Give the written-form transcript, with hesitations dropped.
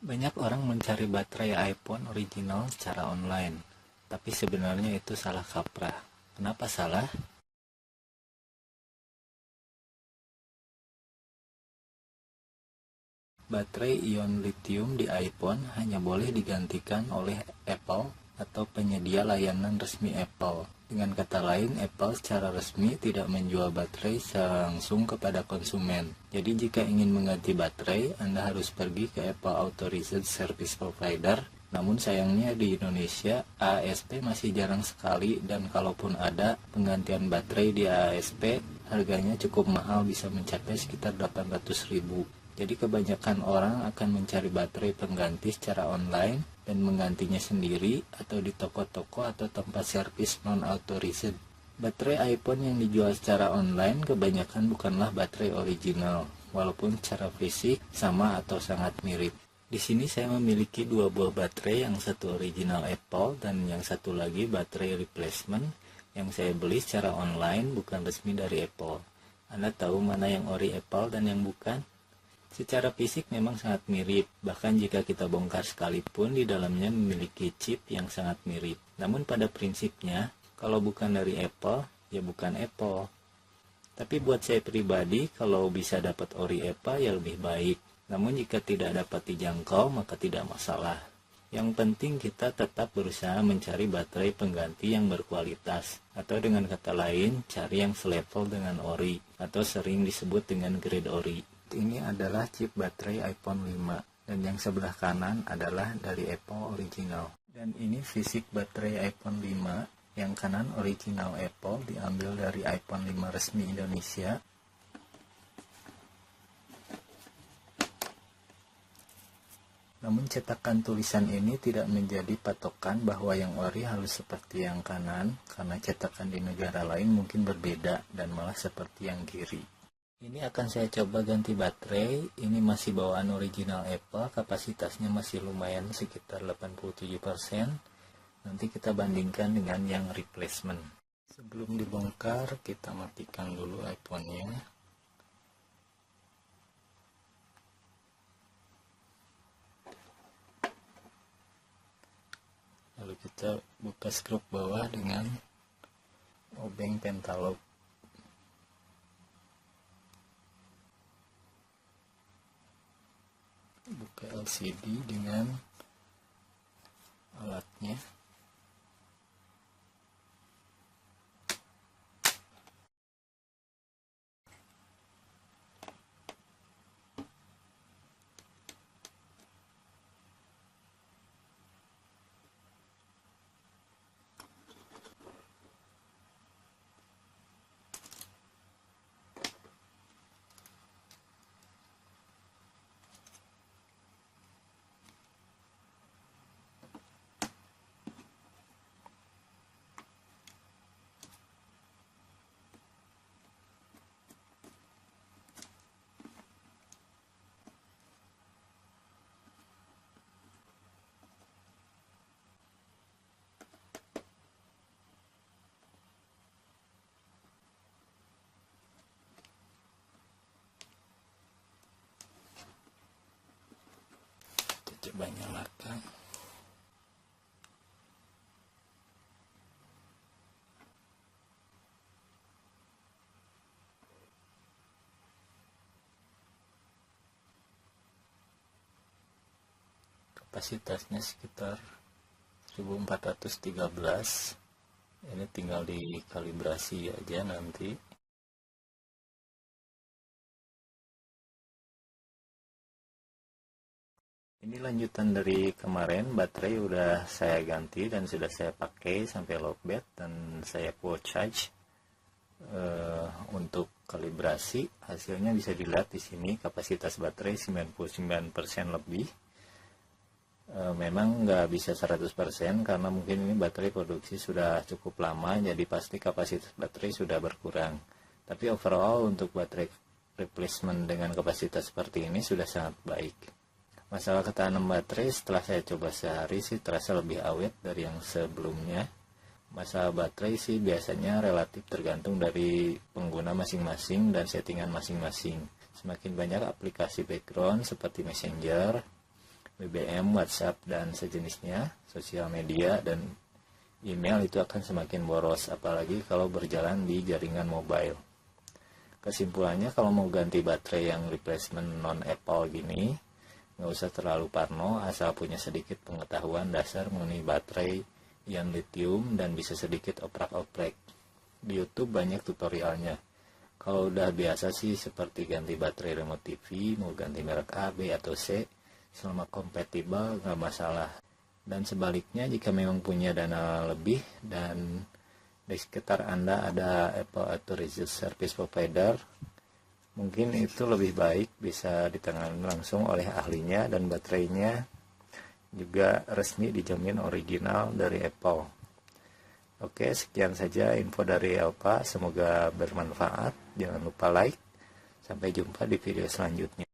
Banyak orang mencari baterai iPhone original secara online, tapi sebenarnya itu salah kaprah. Kenapa salah? Baterai ion lithium di iPhone hanya boleh digantikan oleh Apple atau penyedia layanan resmi Apple. Dengan kata lain, Apple secara resmi tidak menjual baterai secara langsung kepada konsumen. Jadi jika ingin mengganti baterai, Anda harus pergi ke Apple Authorized Service Provider. Namun sayangnya di Indonesia, ASP masih jarang sekali, dan kalaupun ada penggantian baterai di ASP, harganya cukup mahal, bisa mencapai sekitar 800.000. Jadi kebanyakan orang akan mencari baterai pengganti secara online dan menggantinya sendiri atau di toko-toko atau tempat servis non-authorized. Baterai iPhone yang dijual secara online kebanyakan bukanlah baterai original, walaupun secara fisik sama atau sangat mirip. Di sini saya memiliki dua buah baterai, yang satu original Apple dan yang satu lagi baterai replacement yang saya beli secara online, bukan resmi dari Apple. Anda tahu mana yang ori Apple dan yang bukan? Secara fisik memang sangat mirip, bahkan jika kita bongkar sekalipun di dalamnya memiliki chip yang sangat mirip. Namun pada prinsipnya, kalau bukan dari Apple, ya bukan Apple. Tapi buat saya pribadi, kalau bisa dapat ori Apple ya lebih baik. Namun jika tidak dapat dijangkau, maka tidak masalah. Yang penting kita tetap berusaha mencari baterai pengganti yang berkualitas, atau dengan kata lain, cari yang selevel dengan ori, atau sering disebut dengan grade ori. Ini adalah chip baterai iPhone 5, dan yang sebelah kanan adalah dari Apple original. Dan ini fisik baterai iPhone 5, yang kanan original Apple diambil dari iPhone 5 resmi Indonesia. Namun cetakan tulisan ini tidak menjadi patokan bahwa yang ori harus seperti yang kanan, karena cetakan di negara lain mungkin berbeda dan malah seperti yang kiri. Ini akan saya coba ganti baterai. Ini masih bawaan original Apple, kapasitasnya masih lumayan sekitar 87%. Nanti kita bandingkan dengan yang replacement. Sebelum dibongkar, kita matikan dulu iPhone-nya. Lalu kita buka skrup bawah dengan obeng pentalock. Buka LCD dengan alatnya. Coba nyalakan. Kapasitasnya sekitar 1413. Ini tinggal dikalibrasi aja nanti. Ini lanjutan dari kemarin, baterai udah saya ganti dan sudah saya pakai sampai lowbat dan saya full charge. Untuk kalibrasi hasilnya bisa dilihat di sini, kapasitas baterai 99% lebih. Memang nggak bisa 100% karena mungkin ini baterai produksi sudah cukup lama, jadi pasti kapasitas baterai sudah berkurang. Tapi overall untuk baterai replacement dengan kapasitas seperti ini sudah sangat baik. Masalah ketahanan baterai setelah saya coba sehari sih terasa lebih awet dari yang sebelumnya. Masalah baterai sih biasanya relatif tergantung dari pengguna masing-masing dan settingan masing-masing. Semakin banyak aplikasi background seperti Messenger, BBM, WhatsApp, dan sejenisnya, sosial media, dan email itu akan semakin boros, apalagi kalau berjalan di jaringan mobile. Kesimpulannya, kalau mau ganti baterai yang replacement non-Apple gini, nggak usah terlalu parno, asal punya sedikit pengetahuan dasar mengenai baterai ion lithium dan bisa sedikit oprak-oprek. Di YouTube banyak tutorialnya. Kalau udah biasa sih seperti ganti baterai remote TV, mau ganti merek A, B, atau C, selama kompatibel nggak masalah. Dan sebaliknya, jika memang punya dana lebih dan di sekitar Anda ada Apple Authorized Service Provider, mungkin itu lebih baik bisa ditangani langsung oleh ahlinya dan baterainya juga resmi dijamin original dari Apple. Oke, sekian saja info dari Elpa, semoga bermanfaat. Jangan lupa like. Sampai jumpa di video selanjutnya.